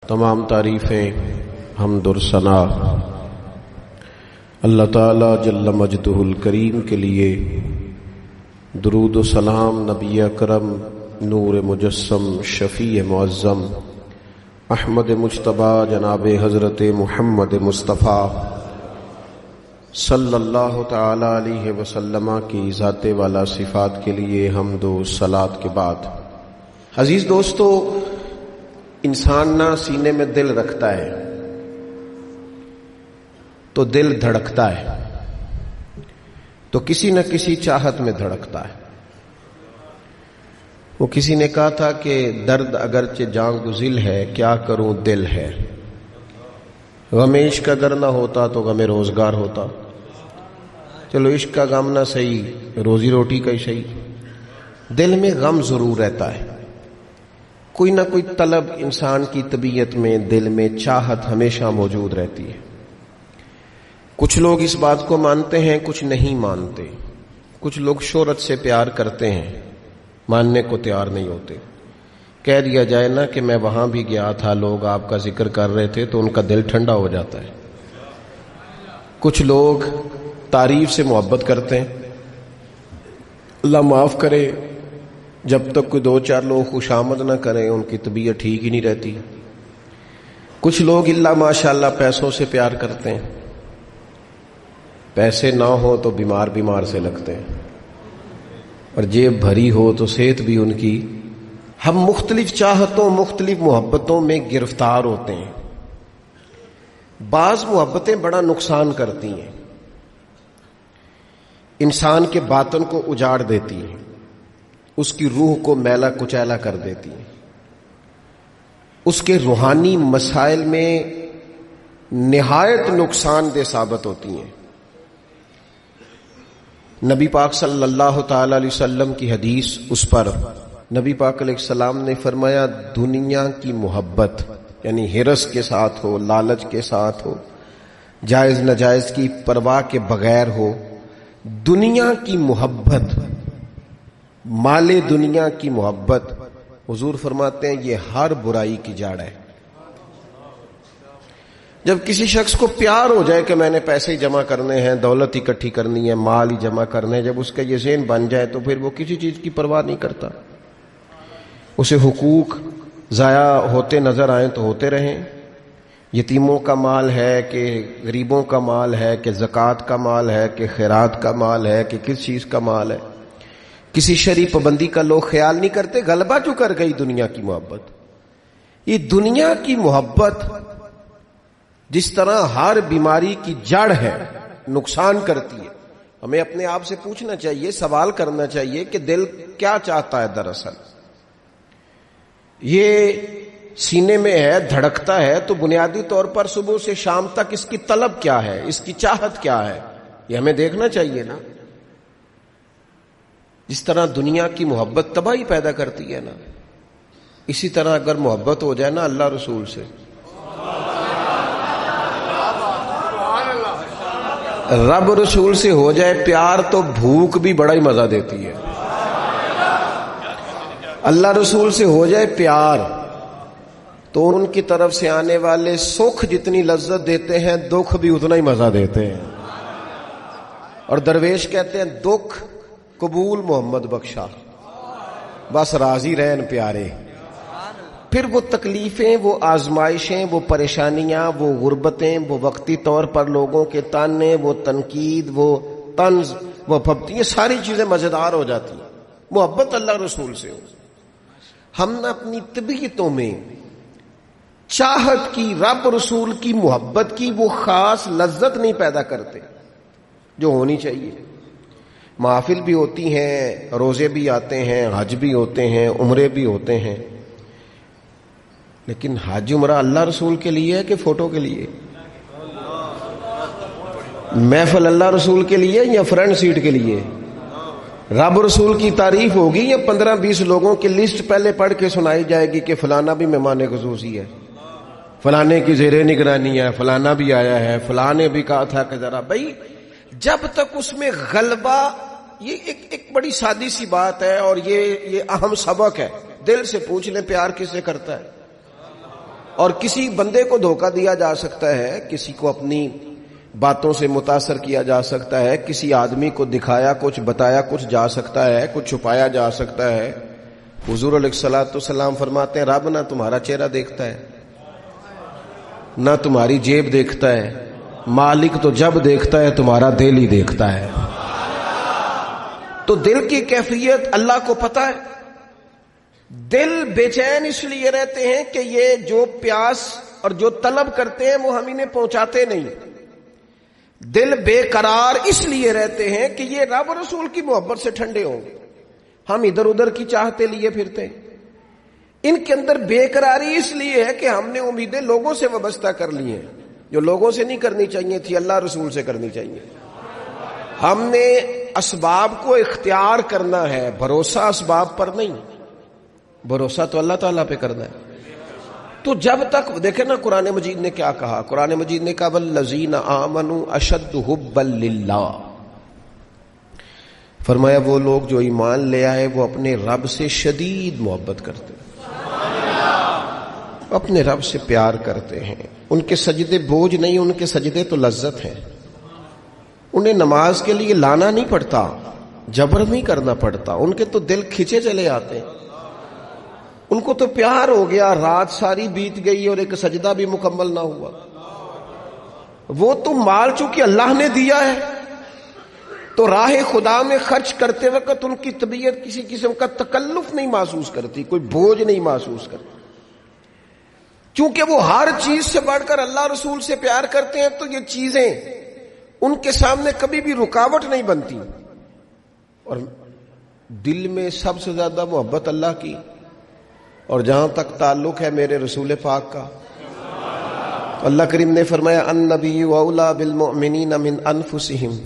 تمام تعریفیں حمد اور ثنا اللہ تعالی جل مجدہ الکریم کے لیے، درود و سلام نبی اکرم نور مجسم شفیع معظم احمد مجتبی جناب حضرت محمد مصطفیٰ صلی اللہ تعالی علیہ وسلم کی ذات والا صفات کے لیے حمد و صلات کے بعد، عزیز دوستو، انسان نہ سینے میں دل رکھتا ہے تو دل دھڑکتا ہے، تو کسی نہ کسی چاہت میں دھڑکتا ہے۔ وہ کسی نے کہا تھا کہ درد اگرچہ جاں گزل ہے، کیا کروں دل ہے۔ غم عشق اگر نہ ہوتا تو غم روزگار ہوتا۔ چلو عشق کا غم نہ صحیح، روزی روٹی کا ہی صحیح، دل میں غم ضرور رہتا ہے۔ کوئی نہ کوئی طلب انسان کی طبیعت میں، دل میں چاہت ہمیشہ موجود رہتی ہے۔ کچھ لوگ اس بات کو مانتے ہیں، کچھ نہیں مانتے۔ کچھ لوگ شہرت سے پیار کرتے ہیں، ماننے کو تیار نہیں ہوتے۔ کہہ دیا جائے نا کہ میں وہاں بھی گیا تھا، لوگ آپ کا ذکر کر رہے تھے، تو ان کا دل ٹھنڈا ہو جاتا ہے۔ کچھ لوگ تعریف سے محبت کرتے ہیں، اللہ معاف کرے، جب تک کوئی دو چار لوگ خوشامد نہ کریں ان کی طبیعت ٹھیک ہی نہیں رہتی۔ کچھ لوگ اللہ ماشاءاللہ پیسوں سے پیار کرتے ہیں، پیسے نہ ہو تو بیمار سے لگتے ہیں، اور جیب بھری ہو تو صحت بھی ان کی۔ ہم مختلف چاہتوں، مختلف محبتوں میں گرفتار ہوتے ہیں۔ بعض محبتیں بڑا نقصان کرتی ہیں، انسان کے باطن کو اجاڑ دیتی ہیں، اس کی روح کو میلا کچیلا کر دیتی ہیں، اس کے روحانی مسائل میں نہایت نقصان دہ ثابت ہوتی ہیں۔ نبی پاک صلی اللہ تعالی علیہ وسلم کی حدیث، اس پر نبی پاک علیہ السلام نے فرمایا، دنیا کی محبت یعنی ہرس کے ساتھ ہو، لالچ کے ساتھ ہو، جائز ناجائز کی پرواہ کے بغیر ہو، دنیا کی محبت، مال دنیا کی محبت، حضور فرماتے ہیں یہ ہر برائی کی جڑ ہے۔ جب کسی شخص کو پیار ہو جائے کہ میں نے پیسے جمع کرنے ہیں، دولت اکٹھی کرنی ہے، مال ہی جمع کرنے ہیں، جب اس کا یہ ذہن بن جائے تو پھر وہ کسی چیز کی پرواہ نہیں کرتا۔ اسے حقوق ضائع ہوتے نظر آئیں تو ہوتے رہیں، یتیموں کا مال ہے کہ غریبوں کا مال ہے کہ زکوٰۃ کا مال ہے کہ خیرات کا مال ہے کہ کس چیز کا مال ہے، کسی شرعی پابندی کا لوگ خیال نہیں کرتے۔ غلبہ جو کر گئی دنیا کی محبت۔ یہ دنیا کی محبت جس طرح ہر بیماری کی جڑ ہے، نقصان کرتی ہے۔ ہمیں اپنے آپ سے پوچھنا چاہیے، سوال کرنا چاہیے کہ دل کیا چاہتا ہے دراصل۔ یہ سینے میں ہے، دھڑکتا ہے، تو بنیادی طور پر صبح سے شام تک اس کی طلب کیا ہے، اس کی چاہت کیا ہے، یہ ہمیں دیکھنا چاہیے نا۔ جس طرح دنیا کی محبت تباہی پیدا کرتی ہے نا، اسی طرح اگر محبت ہو جائے نا اللہ رسول سے، رب رسول سے ہو جائے پیار، تو بھوک بھی بڑا ہی مزہ دیتی ہے۔ اللہ رسول سے ہو جائے پیار تو ان کی طرف سے آنے والے سکھ جتنی لذت دیتے ہیں، دکھ بھی اتنا ہی مزہ دیتے ہیں۔ اور درویش کہتے ہیں، دکھ قبول محمد بخشا، بس راضی رہن پیارے۔ پھر وہ تکلیفیں، وہ آزمائشیں، وہ پریشانیاں، وہ غربتیں، وہ وقتی طور پر لوگوں کے تانے، وہ تنقید، وہ طنز، وہ پھپتی، یہ ساری چیزیں مزیدار ہو جاتی ہیں محبت اللہ رسول سے ہو۔ ہم نہ اپنی طبیعتوں میں چاہت کی، رب رسول کی محبت کی وہ خاص لذت نہیں پیدا کرتے جو ہونی چاہیے۔ محافل بھی ہوتی ہیں، روزے بھی آتے ہیں، حج بھی ہوتے ہیں، عمرے بھی ہوتے ہیں، لیکن حج عمرہ اللہ رسول کے لیے ہے کہ فوٹو کے لیے؟ محفل اللہ رسول کے لیے یا فرنٹ سیٹ کے لیے؟ رب رسول کی تعریف ہوگی یا 15-20 لوگوں کی لسٹ پہلے پڑھ کے سنائی جائے گی کہ فلانا بھی مہمان خصوصی ہے، فلانے کی زیر نگرانی ہے، فلانا بھی آیا ہے، فلانے بھی کہا تھا کہ ذرا بھائی، جب تک اس میں غلبہ، یہ ایک بڑی سادی سی بات ہے اور یہ اہم سبق ہے۔ دل سے پوچھ لیں پیار کس سے کرتا ہے؟ اور کسی بندے کو دھوکہ دیا جا سکتا ہے، کسی کو اپنی باتوں سے متاثر کیا جا سکتا ہے، کسی آدمی کو دکھایا کچھ، بتایا کچھ جا سکتا ہے، کچھ چھپایا جا سکتا ہے۔ حضور علیہ الصلوۃ والسلام فرماتے ہیں رب نہ تمہارا چہرہ دیکھتا ہے، نہ تمہاری جیب دیکھتا ہے، مالک تو جب دیکھتا ہے تمہارا دل ہی دیکھتا ہے۔ تو دل کی کیفیت اللہ کو پتہ ہے۔ دل بے چین اس لیے رہتے ہیں کہ یہ جو پیاس اور جو طلب کرتے ہیں وہ ہم انہیں پہنچاتے نہیں۔ دل بے قرار اس لیے رہتے ہیں کہ یہ رب رسول کی محبت سے ٹھنڈے ہوں گے، ہم ادھر ادھر کی چاہتے لیے پھرتے ہیں۔ ان کے اندر بے قراری اس لیے ہے کہ ہم نے امیدیں لوگوں سے وابستہ کر لی ہیں، جو لوگوں سے نہیں کرنی چاہیے تھی، اللہ رسول سے کرنی چاہیے۔ ہم نے اسباب کو اختیار کرنا ہے، بھروسہ اسباب پر نہیں، بھروسہ تو اللہ تعالیٰ پہ کرنا ہے۔ تو جب تک دیکھیں نا قرآن مجید نے کیا کہا، قرآن مجید نے کہا والذین آمنوا اشد حبا للہ، فرمایا وہ لوگ جو ایمان لے آئے وہ اپنے رب سے شدید محبت کرتے ہیں، اپنے رب سے پیار کرتے ہیں۔ ان کے سجدے بوجھ نہیں، ان کے سجدے تو لذت ہیں۔ انہیں نماز کے لیے لانا نہیں پڑتا، جبر نہیں کرنا پڑتا، ان کے تو دل کھچے چلے آتے ہیں۔ ان کو تو پیار ہو گیا، رات ساری بیت گئی اور ایک سجدہ بھی مکمل نہ ہوا۔ وہ تو مال چونکہ اللہ نے دیا ہے تو راہ خدا میں خرچ کرتے وقت ان کی طبیعت کسی قسم کا تکلف نہیں محسوس کرتی، کوئی بوجھ نہیں محسوس کرتی، چونکہ وہ ہر چیز سے بڑھ کر اللہ رسول سے پیار کرتے ہیں۔ تو یہ چیزیں ان کے سامنے کبھی بھی رکاوٹ نہیں بنتی۔ اور دل میں سب سے زیادہ محبت اللہ کی، اور جہاں تک تعلق ہے میرے رسول پاک کا، اللہ کریم نے فرمایا النبی اولی بالمؤمنین من انفسہم،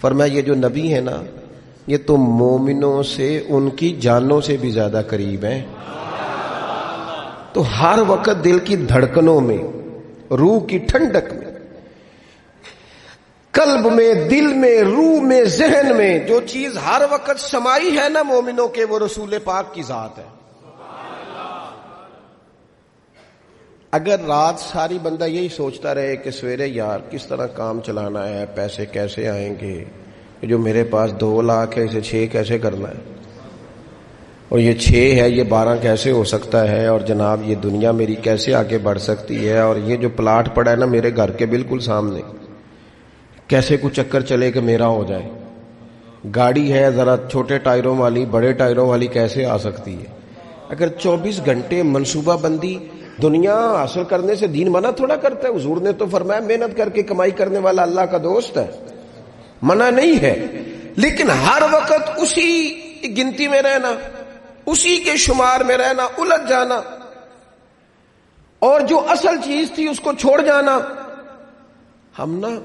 فرمایا یہ جو نبی ہے نا یہ تو مومنوں سے ان کی جانوں سے بھی زیادہ قریب ہیں۔ تو ہر وقت دل کی دھڑکنوں میں، روح کی ٹھنڈک میں، قلب میں، دل میں، روح میں، ذہن میں جو چیز ہر وقت سمائی ہے نا مومنوں کے، وہ رسول پاک کی ذات ہے۔ اگر رات ساری بندہ یہی سوچتا رہے کہ سویرے یار کس طرح کام چلانا ہے، پیسے کیسے آئیں گے، جو میرے پاس 2 لاکھ ہے اسے 6 کیسے کرنا ہے، اور یہ 6 ہے یہ 12 کیسے ہو سکتا ہے، اور جناب یہ دنیا میری کیسے آگے بڑھ سکتی ہے، اور یہ جو پلاٹ پڑا ہے نا میرے گھر کے بالکل سامنے کیسے کچھ چکر چلے کہ میرا ہو جائے، گاڑی ہے ذرا چھوٹے ٹائروں والی بڑے ٹائروں والی کیسے آ سکتی ہے۔ اگر 24 گھنٹے منصوبہ بندی دنیا حاصل کرنے سے دین منع تھوڑا کرتا ہے۔ حضور نے تو فرمایا محنت کر کے کمائی کرنے والا اللہ کا دوست ہے، منع نہیں ہے، لیکن ہر وقت اسی گنتی میں رہنا، اسی کے شمار میں رہنا، الجھ جانا، اور جو اصل چیز تھی اس کو چھوڑ جانا۔ ہم نا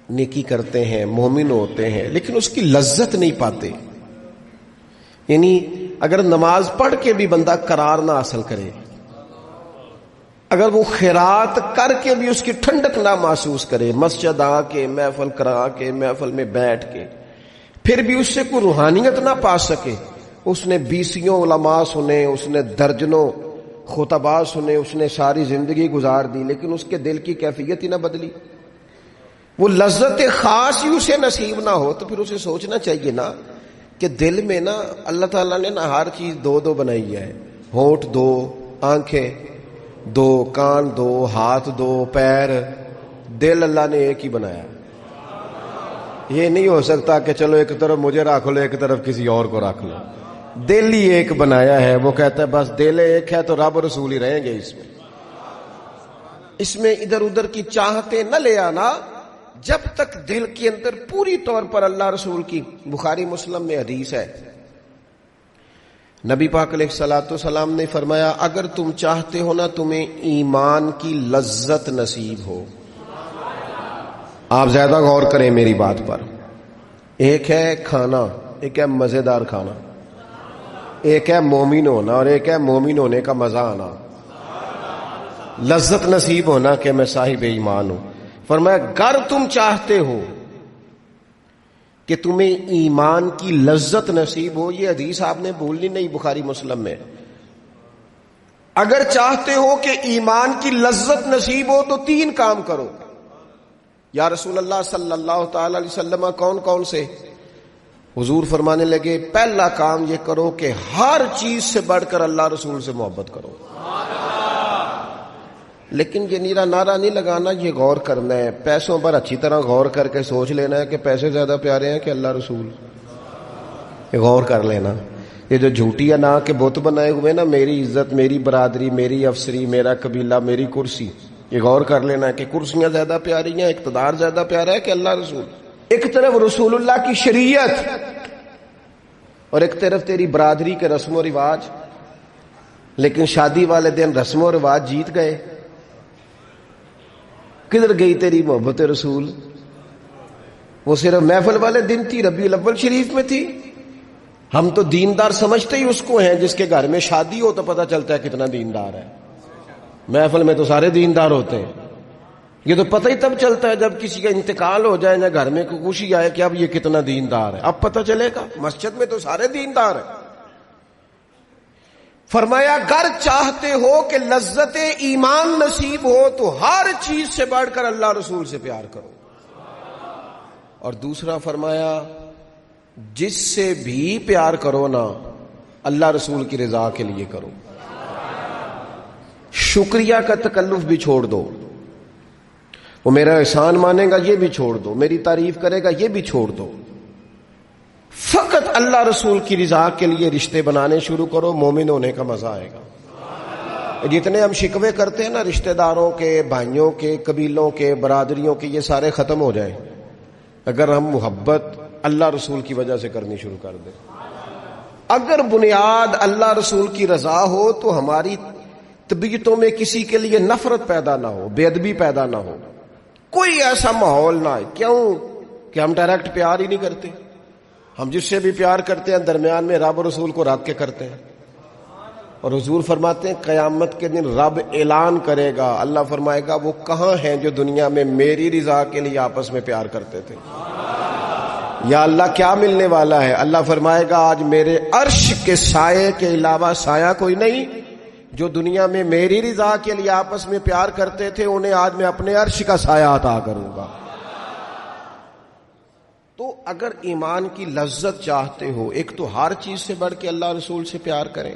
نیکی کرتے ہیں، مومن ہوتے ہیں، لیکن اس کی لذت نہیں پاتے۔ یعنی اگر نماز پڑھ کے بھی بندہ قرار نہ حاصل کرے، اگر وہ خیرات کر کے بھی اس کی ٹھنڈک نہ محسوس کرے، مسجد آ کے، محفل کرا کے، محفل میں بیٹھ کے، پھر بھی اس سے کوئی روحانیت نہ پا سکے، اس نے 20 علماء سنے، اس نے درجنوں خطباء سنے، اس نے ساری زندگی گزار دی، لیکن اس کے دل کی کیفیت ہی نہ بدلی، وہ لذت خاص ہی اسے نصیب نہ ہو، تو پھر اسے سوچنا چاہیے نا کہ دل میں نا اللہ تعالیٰ نے نا ہر چیز 2 بنائی ہے، ہونٹ 2، آنکھیں 2، کان 2، ہاتھ 2، پیر، دل اللہ نے ایک ہی بنایا۔ یہ نہیں ہو سکتا کہ چلو ایک طرف مجھے رکھ لو ایک طرف کسی اور کو رکھ لو، دل ہی ایک بنایا ہے۔ وہ کہتا ہے بس دل ایک ہے تو رب رسول ہی رہیں گے اس میں ادھر ادھر کی چاہتے نہ لے آنا، جب تک دل کے اندر پوری طور پر اللہ رسول کی۔ بخاری مسلم میں حدیث ہے، نبی پاک علیہ الصلوۃ والسلام نے فرمایا اگر تم چاہتے ہو نا تمہیں ایمان کی لذت نصیب ہو، آپ زیادہ غور کریں میری بات پر، ایک ہے کھانا، ایک ہے مزیدار کھانا، ایک ہے مومن ہونا اور ایک ہے مومن ہونے کا مزہ آنا، لذت نصیب ہونا کہ میں صاحب ایمان ہوں۔ فرمایا اگر تم چاہتے ہو کہ تمہیں ایمان کی لذت نصیب ہو، یہ حدیث آپ نے بھولنی نہیں، بخاری مسلم میں، اگر چاہتے ہو کہ ایمان کی لذت نصیب ہو تو 3 کام کرو. یا رسول اللہ صلی اللہ تعالی علیہ وسلم کون کون سے؟ حضور فرمانے لگے پہلا کام یہ کرو کہ ہر چیز سے بڑھ کر اللہ رسول سے محبت کرو. لیکن یہ نیرا نعرہ نہیں لگانا، یہ غور کرنا ہے، پیسوں پر اچھی طرح غور کر کے سوچ لینا ہے کہ پیسے زیادہ پیارے ہیں کہ اللہ رسول. یہ غور کر لینا. یہ جو جھوٹی انا کے بت بنائے ہوئے نا، میری عزت، میری برادری، میری افسری، میرا قبیلہ، میری کرسی، یہ غور کر لینا ہے کہ کرسیاں زیادہ پیاری ہیں، اقتدار زیادہ پیارا ہے کہ اللہ رسول. ایک طرف رسول اللہ کی شریعت اور ایک طرف تیری برادری کے رسم و رواج. لیکن شادی والے دن رسم و رواج جیت گئے. کدھر گئی تیری محبت رسول؟ وہ صرف محفل والے دن تھی، ربیع الاول شریف میں تھی. ہم تو دیندار سمجھتے ہی اس کو ہیں جس کے گھر میں شادی ہو تو پتہ چلتا ہے کتنا دیندار ہے. محفل میں تو سارے دیندار ہوتے ہیں. یہ تو پتہ ہی تب چلتا ہے جب کسی کا انتقال ہو جائے، نہ گھر میں کوئی خوشی آئے کہ اب یہ کتنا دیندار ہے. اب پتہ چلے گا. مسجد میں تو سارے دیندار ہیں. فرمایا اگر چاہتے ہو کہ لذت ایمان نصیب ہو تو ہر چیز سے بڑھ کر اللہ رسول سے پیار کرو. اور دوسرا فرمایا جس سے بھی پیار کرو نا، اللہ رسول کی رضا کے لیے کرو. شکریہ کا تکلف بھی چھوڑ دو. وہ میرا احسان مانے گا یہ بھی چھوڑ دو، میری تعریف کرے گا یہ بھی چھوڑ دو. فقط اللہ رسول کی رضا کے لیے رشتے بنانے شروع کرو. مومن ہونے کا مزہ آئے گا. جتنے ہم شکوے کرتے ہیں نا رشتہ داروں کے، بھائیوں کے، قبیلوں کے، برادریوں کے، یہ سارے ختم ہو جائیں اگر ہم محبت اللہ رسول کی وجہ سے کرنی شروع کر دیں. اگر بنیاد اللہ رسول کی رضا ہو تو ہماری طبیعتوں میں کسی کے لیے نفرت پیدا نہ ہو، بے ادبی پیدا نہ ہو، کوئی ایسا ماحول نہ ہے. کیوں کہ ہم ڈائریکٹ پیار ہی نہیں کرتے. ہم جس سے بھی پیار کرتے ہیں درمیان میں رب رسول کو رکھ کے کرتے ہیں. اور حضور فرماتے ہیں قیامت کے دن رب اعلان کرے گا، اللہ فرمائے گا وہ کہاں ہیں جو دنیا میں میری رضا کے لیے آپس میں پیار کرتے تھے. یا اللہ کیا ملنے والا ہے؟ اللہ فرمائے گا آج میرے عرش کے سائے کے علاوہ سایہ کوئی نہیں. جو دنیا میں میری رضا کے لیے آپس میں پیار کرتے تھے انہیں آج میں اپنے عرش کا سایہ عطا کروں گا. تو اگر ایمان کی لذت چاہتے ہو، ایک تو ہر چیز سے بڑھ کے اللہ رسول سے پیار کریں،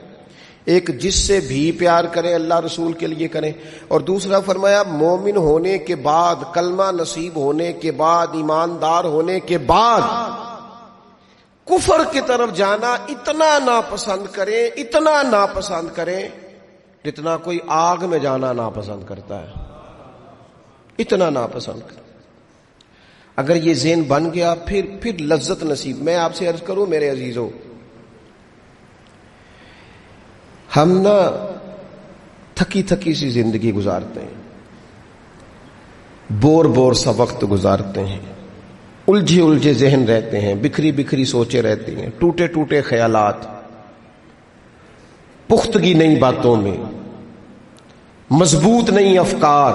ایک جس سے بھی پیار کریں اللہ رسول کے لیے کریں، اور دوسرا فرمایا مومن ہونے کے بعد، کلمہ نصیب ہونے کے بعد، ایماندار ہونے کے بعد کفر کی طرف جانا اتنا ناپسند کریں، اتنا ناپسند کریں جتنا کوئی آگ میں جانا ناپسند کرتا ہے. اتنا ناپسند کریں. اگر یہ ذہن بن گیا پھر لذت نصیب. میں آپ سے عرض کروں میرے عزیزو، ہم نا تھکی تھکی سی زندگی گزارتے ہیں، بور سا وقت گزارتے ہیں، الجھے ذہن رہتے ہیں، بکھری سوچیں رہتی ہیں، ٹوٹے خیالات، پختگی نہیں باتوں میں، مضبوط نہیں افکار.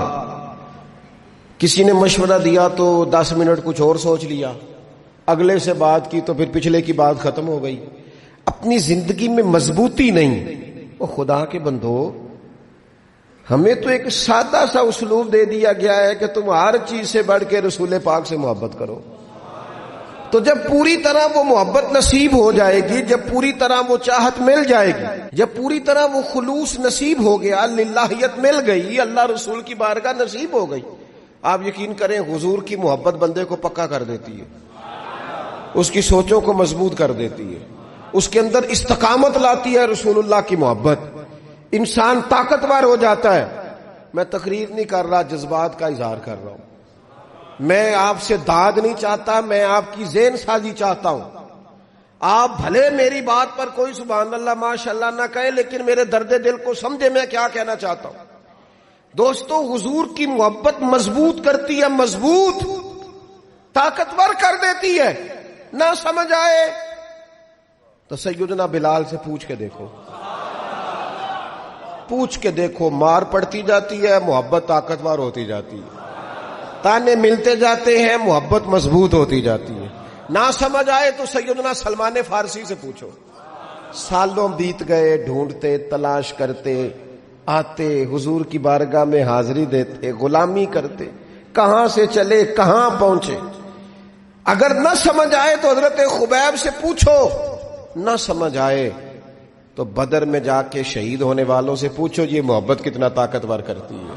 کسی نے مشورہ دیا تو 10 منٹ کچھ اور سوچ لیا، اگلے سے بات کی تو پھر پچھلے کی بات ختم ہو گئی. اپنی زندگی میں مضبوطی نہیں. وہ خدا کے بندو، ہمیں تو ایک سادہ سا اسلوب دے دیا گیا ہے کہ تم ہر چیز سے بڑھ کے رسول پاک سے محبت کرو. تو جب پوری طرح وہ محبت نصیب ہو جائے گی، جب پوری طرح وہ چاہت مل جائے گی، جب پوری طرح وہ خلوص نصیب ہو گیا، للہیت مل گئی، اللہ رسول کی بارگاہ نصیب ہو گئی، آپ یقین کریں حضور کی محبت بندے کو پکا کر دیتی ہے، اس کی سوچوں کو مضبوط کر دیتی ہے، اس کے اندر استقامت لاتی ہے. رسول اللہ کی محبت انسان طاقتور ہو جاتا ہے. میں تقریر نہیں کر رہا، جذبات کا اظہار کر رہا ہوں. میں آپ سے داد نہیں چاہتا، میں آپ کی ذہن سازی چاہتا ہوں. آپ بھلے میری بات پر کوئی سبحان اللہ ماشاءاللہ نہ کہیں، لیکن میرے درد دل کو سمجھے میں کیا کہنا چاہتا ہوں. دوستو، حضور کی محبت مضبوط کرتی ہے، مضبوط طاقتور کر دیتی ہے. نہ سمجھ آئے تو سیدنا بلال سے پوچھ کے دیکھو، مار پڑتی جاتی ہے، محبت طاقتور ہوتی جاتی ہے، تانے ملتے جاتے ہیں، محبت مضبوط ہوتی جاتی ہے. نہ سمجھ آئے تو سیدنا سلمان فارسی سے پوچھو. سالوں بیت گئے ڈھونڈتے، تلاش کرتے، آتے حضور کی بارگاہ میں حاضری دیتے، غلامی کرتے، کہاں سے چلے کہاں پہنچے. اگر نہ سمجھ آئے تو حضرت خبیب سے پوچھو، نہ سمجھ آئے تو بدر میں جا کے شہید ہونے والوں سے پوچھو یہ محبت کتنا طاقتور کرتی ہے.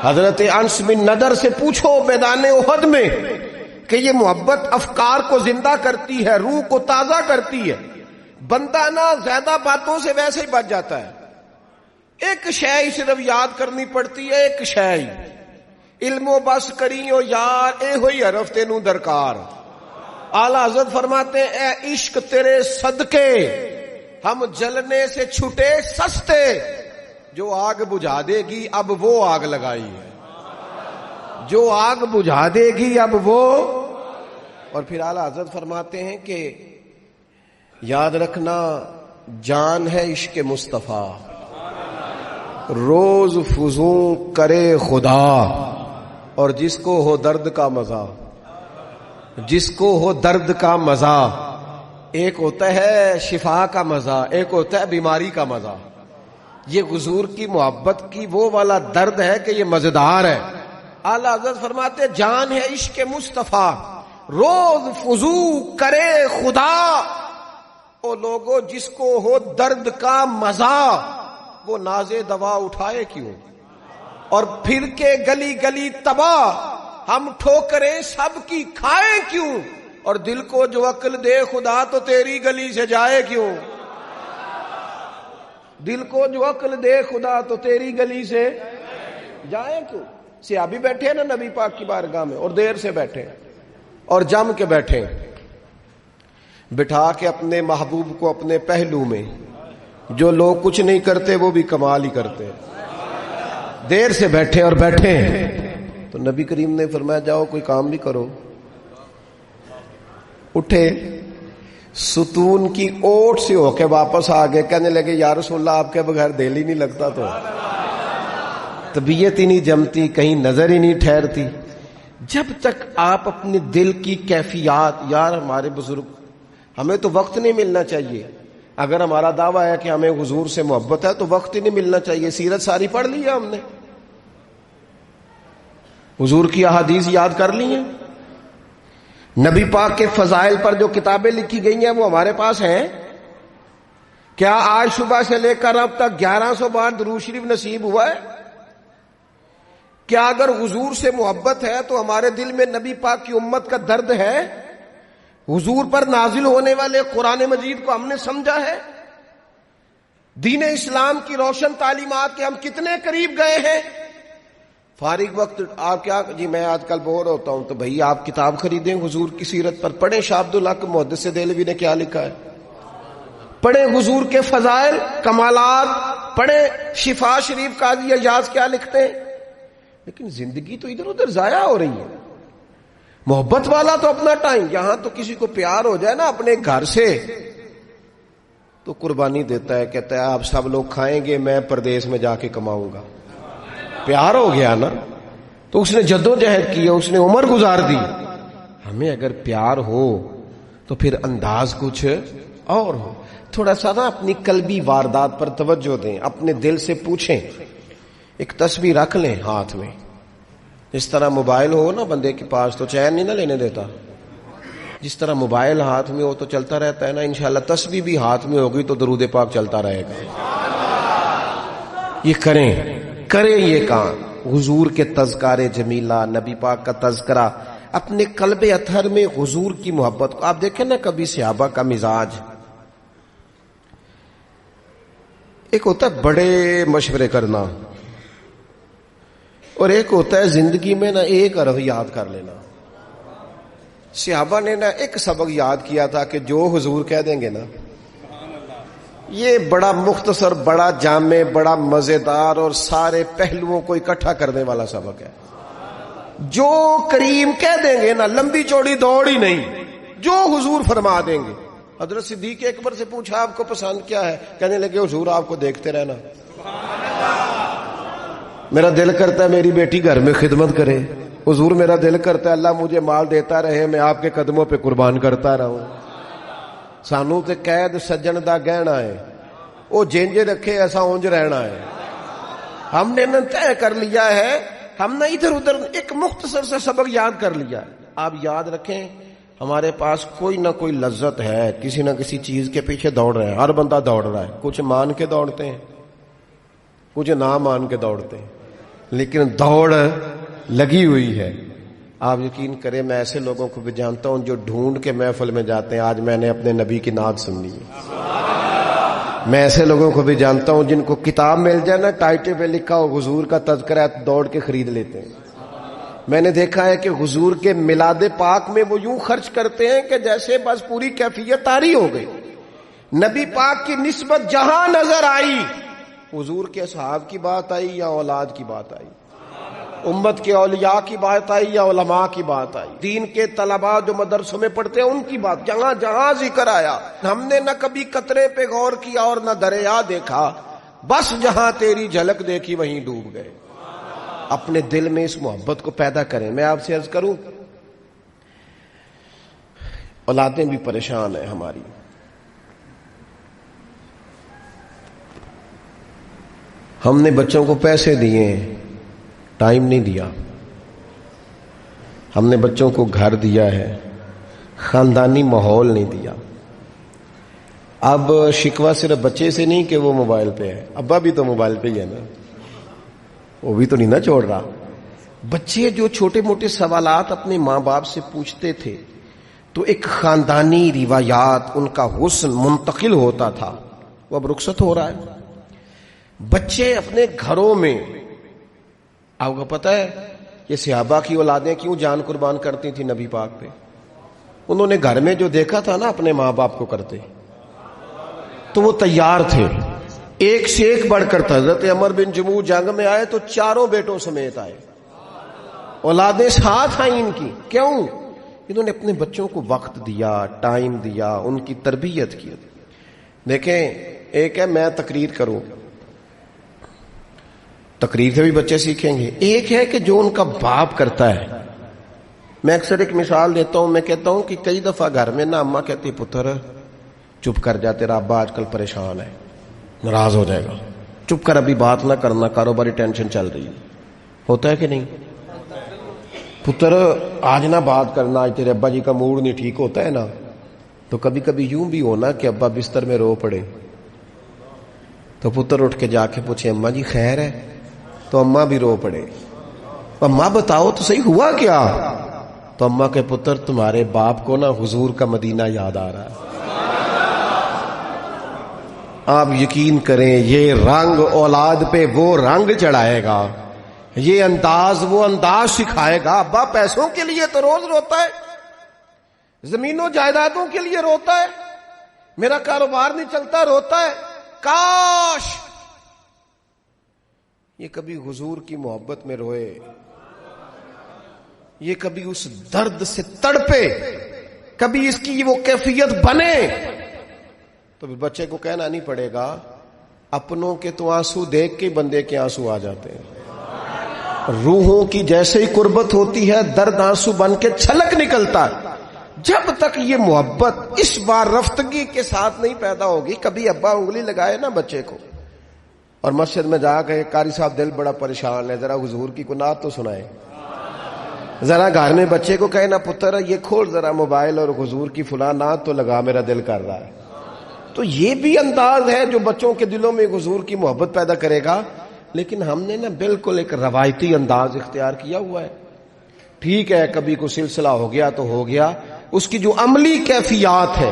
حضرت انس بن نضر سے پوچھو میدان احد میں کہ یہ محبت افکار کو زندہ کرتی ہے، روح کو تازہ کرتی ہے. بندہ نہ زیادہ باتوں سے ویسے ہی بچ جاتا ہے. ایک شے صرف یاد کرنی پڑتی ہے، ایک شے علم و بس کریو یار اے ہوئی حرف تینوں درکار. اعلی حضرت فرماتے ہیں اے عشق تیرے صدقے ہم جلنے سے چھٹے سستے. جو آگ بجھا دے گی اب وہ آگ لگائی ہے، جو آگ بجھا دے گی اب وہ. اور پھر اعلی حضرت فرماتے ہیں کہ یاد رکھنا جان ہے عشق مصطفیٰ، روز فضوں کرے خدا. اور جس کو ہو درد کا مزہ، جس کو ہو درد کا مزہ، ایک ہوتا ہے شفا کا مزہ، ایک ہوتا ہے بیماری کا مزہ. یہ حضور کی محبت کی وہ والا درد ہے کہ یہ مزیدار ہے. اعلی حضرت فرماتے جان ہے عشق مصطفیٰ، روز فضو کرے خدا. او لوگوں جس کو ہو درد کا مزہ وہ نازے دوا اٹھائے کیوں، اور پھر کے گلی گلی تباہ ہم ٹھوکریں سب کی کھائے کیوں. اور دل کو جو عقل دے خدا تو تیری گلی سے جائے کیوں، دل کو جو عقل دے خدا تو تیری گلی سے جائے کیوں. صحابی بیٹھے نا نبی پاک کی بارگاہ میں اور دیر سے بیٹھے اور جم کے بیٹھے، بٹھا کے اپنے محبوب کو اپنے پہلو میں. جو لوگ کچھ نہیں کرتے وہ بھی کمال ہی کرتے. دیر سے بیٹھے اور بیٹھے تو نبی کریم نے فرمایا جاؤ کوئی کام بھی کرو. اٹھے ستون کی اوٹ سے ہو کے واپس آ گئے، کہنے لگے یا رسول اللہ آپ کے بغیر دل ہی نہیں لگتا، تو طبیعت ہی نہیں جمتی، کہیں نظر ہی نہیں ٹھہرتی. جب تک آپ اپنے دل کی کیفیات، یار ہمارے بزرگ ہمیں تو وقت نہیں ملنا چاہیے. اگر ہمارا دعویٰ ہے کہ ہمیں حضور سے محبت ہے تو وقت ہی نہیں ملنا چاہیے. سیرت ساری پڑھ لی ہے ہم نے، حضور کی احادیث یاد کر لی ہیں، نبی پاک کے فضائل پر جو کتابیں لکھی گئی ہیں وہ ہمارے پاس ہیں. کیا آج صبح سے لے کر اب تک 1100 بار درود شریف نصیب ہوا ہے؟ کیا اگر حضور سے محبت ہے تو ہمارے دل میں نبی پاک کی امت کا درد ہے؟ حضور پر نازل ہونے والے قرآن مجید کو ہم نے سمجھا ہے؟ دین اسلام کی روشن تعلیمات کے ہم کتنے قریب گئے ہیں؟ فارغ وقت آپ کیا جی میں آج کل بور ہوتا ہوں تو بھئی آپ کتاب خریدیں حضور کی سیرت پر، پڑھیں شاہ عبدالحق محدث دہلوی نے کیا لکھا ہے، پڑھیں حضور کے فضائل کمالات، پڑھیں شفا شریف قاضی اعجاز کیا لکھتے ہیں. لیکن زندگی تو ادھر ادھر ضائع ہو رہی ہے. محبت والا تو اپنا ٹائم، یہاں تو کسی کو پیار ہو جائے نا اپنے گھر سے تو قربانی دیتا ہے، کہتا ہے آپ سب لوگ کھائیں گے میں پردیس میں جا کے کماؤں گا. پیار ہو گیا نا تو اس نے جدوجہد کی، اس نے عمر گزار دی. ہمیں اگر پیار ہو تو پھر انداز کچھ اور ہو. تھوڑا سا نا اپنی قلبی واردات پر توجہ دیں، اپنے دل سے پوچھیں. ایک تسبیح رکھ لیں ہاتھ میں، جس طرح موبائل ہو نا بندے کے پاس تو چین نہیں نہ لینے دیتا، جس طرح موبائل ہاتھ میں ہو تو چلتا رہتا ہے نا، انشاءاللہ تسبیح بھی ہاتھ میں ہوگی تو درود پاک چلتا رہے گا. یہ کریں یہ کام. حضور کے تذکار جمیلہ، نبی پاک کا تذکرہ، اپنے قلب اطہر میں حضور کی محبت کو. آپ دیکھیں نا کبھی صحابہ کا مزاج، ایک ہوتا ہے بڑے مشورے کرنا اور ایک ہوتا ہے زندگی میں نا ایک حرف یاد کر لینا. صحابہ نے نا ایک سبق یاد کیا تھا کہ جو حضور کہہ دیں گے نا، یہ بڑا مختصر، بڑا جامع، بڑا مزیدار اور سارے پہلوؤں کو اکٹھا کرنے والا سبق ہے. جو کریم کہہ دیں گے نا، لمبی چوڑی دوڑ ہی نہیں، جو حضور فرما دیں گے. حضرت صدیق اکبر سے پوچھا آپ کو پسند کیا ہے؟ کہنے لگے حضور آپ کو دیکھتے رہنا. میرا دل کرتا ہے میری بیٹی گھر میں خدمت کرے. حضور میرا دل کرتا ہے اللہ مجھے مال دیتا رہے، میں آپ کے قدموں پہ قربان کرتا رہوں. سانو تے قید سجن دا گہنا ہے، وہ جینج رکھے ایسا اونج رہنا ہے. ہم نے نہ طے کر لیا ہے، ہم نے ادھر ادھر ایک مختصر سے سبق یاد کر لیا ہے۔ آپ یاد رکھیں، ہمارے پاس کوئی نہ کوئی لذت ہے، کسی نہ کسی چیز کے پیچھے دوڑ رہے ہیں، ہر بندہ دوڑ رہا ہے، کچھ مان کے دوڑتے ہیں، کچھ نہ مان کے دوڑتے ہیں، لیکن دوڑ لگی ہوئی ہے۔ آپ یقین کریں، میں ایسے لوگوں کو بھی جانتا ہوں جو ڈھونڈ کے محفل میں جاتے ہیں، آج میں نے اپنے نبی کی نعت سننی ہے۔ میں ایسے لوگوں کو بھی جانتا ہوں جن کو کتاب مل جائے نا، ٹائٹل پہ لکھا ہو حضور کا تذکرہ ہے، دوڑ کے خرید لیتے ہیں۔ میں نے دیکھا ہے کہ حضور کے میلاد پاک میں وہ یوں خرچ کرتے ہیں کہ جیسے بس پوری کیفیت طاری ہو گئی۔ نبی پاک کی نسبت جہاں نظر آئی، حضور کے اصحاب کی بات آئی یا اولاد کی بات آئی، امت کے اولیاء کی بات آئی یا علماء کی بات آئی، دین کے طلباء جو مدرسوں میں پڑھتے ہیں ان کی بات، جہاں جہاں ذکر آیا، ہم نے نہ کبھی قطرے پہ غور کیا اور نہ دریا دیکھا، بس جہاں تیری جھلک دیکھی وہیں ڈوب گئے۔ اپنے دل میں اس محبت کو پیدا کریں۔ میں آپ سے عرض کروں، اولادیں بھی پریشان ہیں ہماری، ہم نے بچوں کو پیسے دیے، ٹائم نہیں دیا، ہم نے بچوں کو گھر دیا ہے، خاندانی ماحول نہیں دیا۔ اب شکوہ صرف بچے سے نہیں کہ وہ موبائل پہ ہے، ابا بھی تو موبائل پہ ہی ہے نا، وہ بھی تو نہیں نا چھوڑ رہا۔ بچے جو چھوٹے موٹے سوالات اپنے ماں باپ سے پوچھتے تھے تو ایک خاندانی روایات، ان کا حسن منتقل ہوتا تھا، وہ اب رخصت ہو رہا ہے۔ بچے اپنے گھروں میں، آپ کو پتہ ہے یہ صحابہ کی اولادیں کیوں جان قربان کرتی تھی نبی پاک پہ؟ انہوں نے گھر میں جو دیکھا تھا نا اپنے ماں باپ کو کرتے، تو وہ تیار تھے، ایک سے ایک بڑھ کر تھا۔ حضرت عمر بن جموح جنگ میں آئے تو چاروں بیٹوں سمیت آئے، اولادیں ساتھ آئیں ان کی۔ کیوں؟ انہوں نے اپنے بچوں کو وقت دیا، ٹائم دیا، ان کی تربیت کی۔ دیکھیں، ایک ہے میں تقریر کروں، تقریر سے بھی بچے سیکھیں گے، ایک ہے کہ جو ان کا باپ کرتا ہے۔ میں اکثر ایک مثال دیتا ہوں، میں کہتا ہوں کہ کئی دفعہ گھر میں نا اماں کہتی پتر چپ کر جا، تیرا ابا آج کل پریشان ہے، ناراض ہو جائے گا، چپ کر، ابھی بات نہ کرنا، کاروباری ٹینشن چل رہی ہے۔ ہوتا ہے کہ نہیں؟ پتر آج نہ بات کرنا، آج تیرے ابا جی کا موڈ نہیں ٹھیک، ہوتا ہے نا؟ تو کبھی کبھی یوں بھی ہونا کہ ابا بستر میں رو پڑے تو پتر اٹھ کے جا کے پوچھے اماں جی خیر ہے، تو اماں بھی رو پڑے، اماں بتاؤ تو صحیح ہوا کیا؟ تو اماں کے پتر تمہارے باپ کو نا حضور کا مدینہ یاد آ رہا ہے۔ آپ یقین کریں، یہ رنگ اولاد پہ وہ رنگ چڑھائے گا، یہ انداز وہ انداز سکھائے گا۔ ابا پیسوں کے لیے تو روز روتا ہے، زمینوں جائیدادوں کے لیے روتا ہے، میرا کاروبار نہیں چلتا روتا ہے۔ کاش یہ کبھی حضور کی محبت میں روئے، یہ کبھی اس درد سے تڑپے، کبھی اس کی وہ کیفیت بنے، تو پھر بچے کو کہنا نہیں پڑے گا۔ اپنوں کے تو آنسو دیکھ کے بندے کے آنسو آ جاتے ہیں، روحوں کی جیسے ہی قربت ہوتی ہے درد آنسو بن کے چھلک نکلتا ہے۔ جب تک یہ محبت اس بار رفتگی کے ساتھ نہیں پیدا ہوگی، کبھی ابا انگلی لگائے نا بچے کو اور مسجد میں جا کے قاری صاحب دل بڑا پریشان ہے، ذرا حضور کی نعت تو سنائے، ذرا گھر میں بچے کو کہے نا پتر یہ کھول ذرا موبائل اور حضور کی فلاں نعت تو لگا، میرا دل کر رہا ہے۔ تو یہ بھی انداز ہے جو بچوں کے دلوں میں حضور کی محبت پیدا کرے گا۔ لیکن ہم نے نا بالکل ایک روایتی انداز اختیار کیا ہوا ہے۔ ٹھیک ہے، کبھی کوئی سلسلہ ہو گیا تو ہو گیا، اس کی جو عملی کیفیات ہے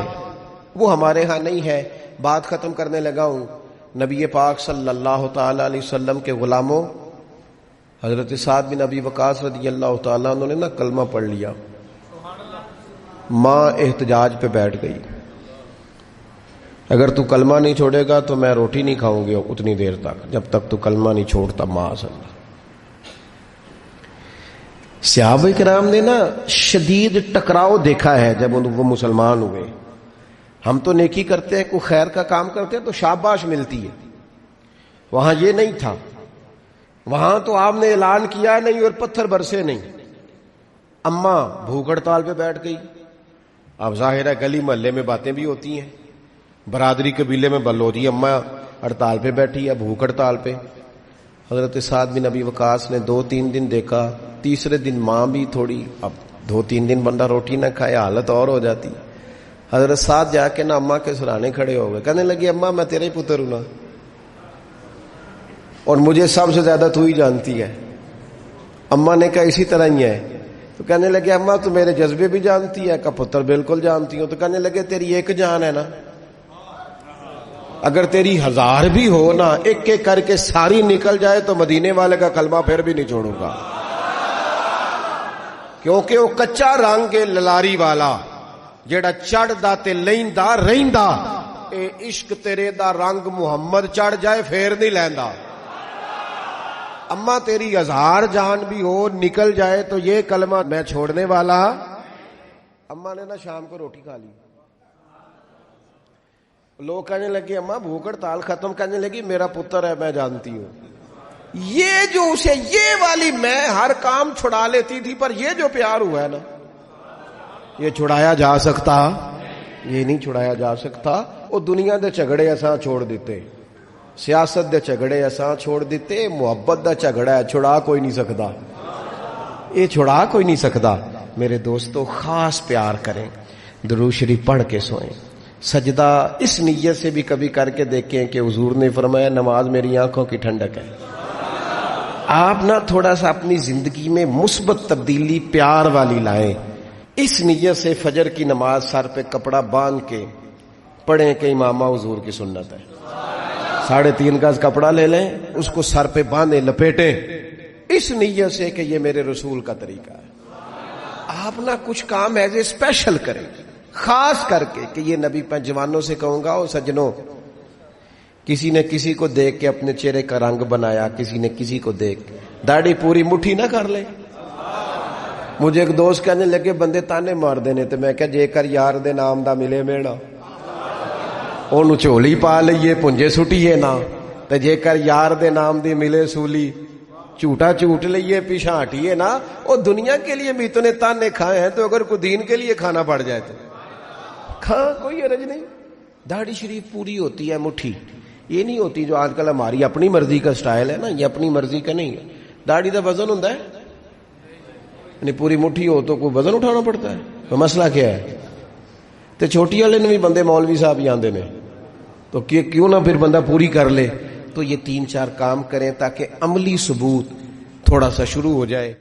وہ ہمارے ہاں نہیں ہے۔ بات ختم کرنے لگا ہوں۔ نبی پاک صلی اللہ تعالی علیہ وسلم کے غلاموں، حضرت سعد بن ابی وقاص رضی اللہ تعالیٰ، انہوں نے نا کلمہ پڑھ لیا، ماں احتجاج پہ بیٹھ گئی، اگر تو کلمہ نہیں چھوڑے گا تو میں روٹی نہیں کھاؤں گی اتنی دیر تک جب تک تو کلمہ نہیں چھوڑتا۔ ماں صلی صحابہ کرام نے نا شدید ٹکراؤ دیکھا ہے جب وہ مسلمان ہوئے۔ ہم تو نیکی کرتے ہیں، کوئی خیر کا کام کرتے ہیں تو شاباش ملتی ہے، وہاں یہ نہیں تھا۔ وہاں تو آپ نے اعلان کیا نہیں اور پتھر برسے نہیں۔ اماں بھوک ہڑتال پہ بیٹھ گئی۔ اب ظاہر ہے گلی محلے میں باتیں بھی ہوتی ہیں، برادری قبیلے میں بلو جی اماں ہڑتال پہ بیٹھی ہے، بھوک ہڑتال پہ۔ حضرت سعد بن ابی وقاص نے 2-3 دن دیکھا، تیسرے دن ماں بھی تھوڑی، اب 2-3 دن بندہ روٹی نہ کھائے حالت اور ہو جاتی. حضرت سعد جا کے نا اماں کے سرانے کھڑے ہو گئے، کہنے لگے اماں میں تیرے ہی پتر ہوں نا، اور مجھے سب سے زیادہ تو ہی جانتی ہے. اماں نے کہا اسی طرح ہی ہے. تو کہنے لگے اماں تو میرے جذبے بھی جانتی ہے. کہا پتر بالکل جانتی ہوں. تو کہنے لگے تیری ایک جان ہے نا، اگر تیری 1000 بھی ہو نا، ایک ایک کر کے ساری نکل جائے تو مدینے والے کا کلمہ پھر بھی نہیں چھوڑوں گا، کیونکہ وہ کچا رنگ ہے للاری والا جیڑا چڑھ دا تے لیندا رہندا. اے عشق تیرے دا رنگ محمد چڑھ جائے پھر نہیں لیندا. اماں تیری 1000 جان بھی ہو نکل جائے تو یہ کلمہ میں چھوڑنے والا. اماں نے نا شام کو روٹی کھا لی. لوگ کہنے لگے اماں بھوک ہڑتال ختم، کہنے لگی میرا پتر ہے میں جانتی ہوں. یہ جو اسے یہ والی میں ہر کام چھڑا لیتی تھی، پر یہ جو پیار ہوا ہے نا یہ چھڑایا جا سکتا؟ یہ نہیں چھڑایا جا سکتا. وہ دنیا دے جھگڑے اساں چھوڑ دیتے، سیاست دے جھگڑے اساں چھوڑ دیتے، محبت دا جھگڑا ہے چھڑا کوئی نہیں سکتا، یہ چھڑا کوئی نہیں سکتا. میرے دوستو خاص پیار کریں، درود شریف پڑھ کے سوئیں. سجدہ اس نیت سے بھی کبھی کر کے دیکھیں کہ حضور نے فرمایا نماز میری آنکھوں کی ٹھنڈک ہے. آپ نہ تھوڑا سا اپنی زندگی میں مثبت تبدیلی پیار والی لائیں. اس نیت سے فجر کی نماز سر پہ کپڑا باندھ کے پڑھیں کہ امامہ حضور کی سنت ہے. 3.5 گز کپڑا لے لیں، اس کو سر پہ باندھیں لپیٹیں، اس نیت سے کہ یہ میرے رسول کا طریقہ ہے. آپ نہ کچھ کام ایز اے اسپیشل کریں، خاص کر کے کہ یہ نبی پہ جوانوں سے کہوں گا، او سجنوں، کسی نے کسی کو دیکھ کے اپنے چہرے کا رنگ بنایا، کسی نے کسی کو دیکھ داڑھی پوری مٹھی نہ کر لے. مجھے ایک دوست کہنے لگے بندے تانے مار دینے، تو میں کہا جے کر یار دے نام دا ملے میڑا اونوں چولی پا لئیے پنجے سٹیے نا، تے جے کر یار دے نام دی ملے سولی جھوٹا جھوٹ لئیے پیچھا ہٹیے نا. اور دنیا کے لیے بھی اتنے تانے کھائے ہیں، تو اگر کوئی دین کے لیے کھانا پڑ جائے تو کھا، کوئی حرج نہیں. داڑھی شریف پوری ہوتی ہے مٹھی، یہ نہیں ہوتی جو آج کل ہماری اپنی مرضی کا سٹائل ہے نا، یہ اپنی مرضی کا نہیں ہے. داڑھی دا وزن ہوتا ہے، یعنی پوری مٹھی ہو تو کوئی وزن اٹھانا پڑتا ہے. تو مسئلہ کیا ہے؟ تے چھوٹی والے نے بھی بندے مولوی صاحب ہی آندے نے، تو کیوں نہ پھر بندہ پوری کر لے. تو یہ 3-4 کام کریں تاکہ عملی ثبوت تھوڑا سا شروع ہو جائے.